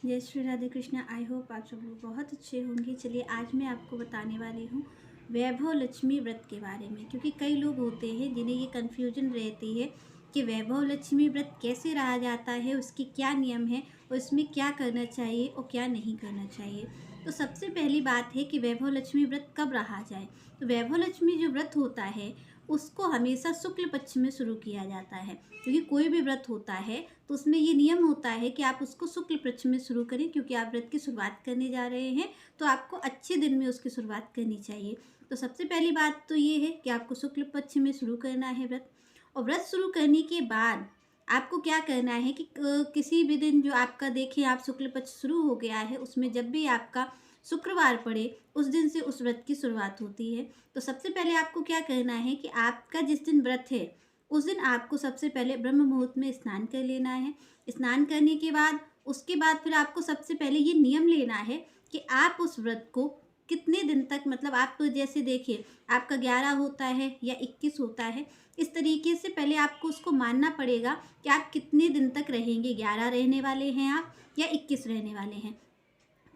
जय Shri Radhe Krishna. I hope आप सब लोग बहुत अच्छे होंगे। चलिए आज मैं आपको बताने वाली हूँ वैभव लक्ष्मी व्रत के बारे में, क्योंकि कई लोग होते हैं जिन्हें ये कन्फ्यूजन रहती है कि वैभव लक्ष्मी व्रत कैसे रहा जाता है, उसके क्या नियम है और इसमें क्या करना चाहिए और क्या नहीं करना चाहिए। तो सबसे पहली बात है कि वैभव लक्ष्मी व्रत कब रहा जाए। तो वैभव लक्ष्मी जो व्रत होता है उसको हमेशा शुक्ल पक्ष में शुरू किया जाता है, क्योंकि कोई भी व्रत होता है तो उसमें ये नियम होता है कि आप उसको शुक्ल पक्ष में शुरू करें, क्योंकि आप व्रत की शुरुआत करने जा रहे हैं तो आपको अच्छे दिन में उसकी शुरुआत करनी चाहिए। तो सबसे पहली बात तो ये है कि आपको शुक्ल पक्ष में शुरू करना है व्रत। और व्रत शुरू करने के बाद आपको क्या करना है कि किसी भी दिन जो आपका देखें आप शुक्ल पक्ष शुरू हो गया है उसमें जब भी आपका शुक्रवार पड़े उस दिन से उस व्रत की शुरुआत होती है। तो सबसे पहले आपको क्या करना है कि आपका जिस दिन व्रत है उस दिन आपको सबसे पहले ब्रह्म मुहूर्त में स्नान कर लेना है। स्नान करने के बाद उसके बाद फिर आपको सबसे पहले ये नियम लेना है कि आप उस व्रत को कितने दिन तक, मतलब आप जैसे देखिए आपका 11 होता है या 21 होता है, इस तरीके से पहले आपको उसको मानना पड़ेगा कि आप कितने दिन तक रहेंगे। 11 रहने वाले हैं आप या 21 रहने वाले हैं।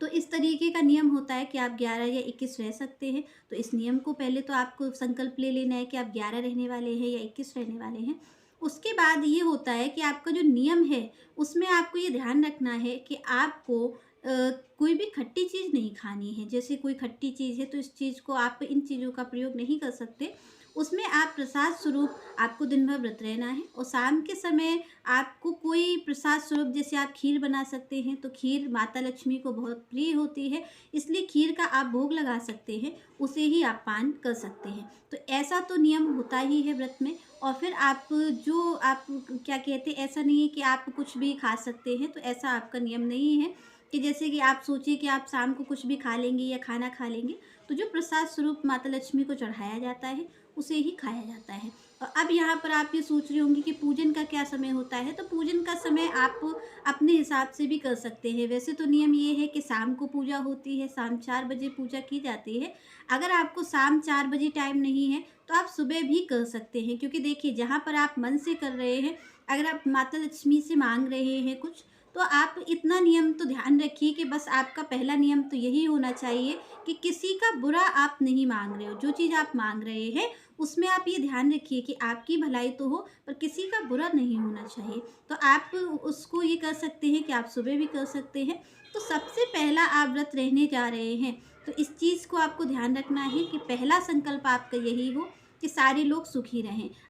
तो इस तरीके का नियम होता है कि आप 11 या 21 रह सकते हैं। तो इस नियम को पहले तो आपको संकल्प ले लेना है कि आप 11 रहने वाले हैं या 21 रहने वाले हैं। उसके बाद ये होता है कि आपका जो नियम है उसमें आपको ये ध्यान रखना है कि आपको कोई भी खट्टी चीज़ नहीं खानी है। जैसे कोई खट्टी चीज़ है तो इस चीज़ को आप इन चीज़ों का प्रयोग नहीं कर सकते। उसमें आप प्रसाद स्वरूप आपको दिन भर व्रत रहना है और शाम के समय आपको कोई प्रसाद स्वरूप जैसे आप खीर बना सकते हैं, तो खीर माता लक्ष्मी को बहुत प्रिय होती है, इसलिए खीर का आप भोग लगा सकते हैं, उसे ही आप पान कर सकते हैं। तो ऐसा तो नियम होता ही है व्रत में। और फिर आप जो आप क्या कहते हैं, ऐसा नहीं है कि आप कुछ भी खा सकते हैं, तो ऐसा आपका नियम नहीं है कि जैसे कि आप सोचिए कि आप शाम को कुछ भी खा लेंगे या खाना खा लेंगे। तो जो प्रसाद स्वरूप माता लक्ष्मी को चढ़ाया जाता है उसे ही खाया जाता है। और अब यहाँ पर आप ये सोच रही होंगी कि पूजन का क्या समय होता है। तो पूजन का समय आप अपने हिसाब से भी कर सकते हैं। वैसे तो नियम ये है कि शाम को पूजा होती है, शाम 4 बजे पूजा की जाती है। अगर आपको शाम 4 बजे टाइम नहीं है तो आप सुबह भी कर सकते हैं, क्योंकि देखिए जहाँ पर आप मन से कर रहे हैं, अगर आप माता लक्ष्मी से मांग रहे हैं कुछ, तो आप इतना नियम तो ध्यान रखिए कि बस आपका पहला नियम तो यही होना चाहिए कि किसी का बुरा आप नहीं मांग रहे हो। जो चीज़ आप मांग रहे हैं उसमें आप ये ध्यान रखिए कि आपकी भलाई तो हो पर किसी का बुरा नहीं होना चाहिए। तो आप उसको ये कर सकते हैं कि आप सुबह भी कर सकते हैं। तो सबसे पहला आप व्रत रहने जा रहे हैं तो इस चीज़ को आपको ध्यान रखना है कि पहला संकल्प आपका यही हो कि सारे लोग सुखी रहें।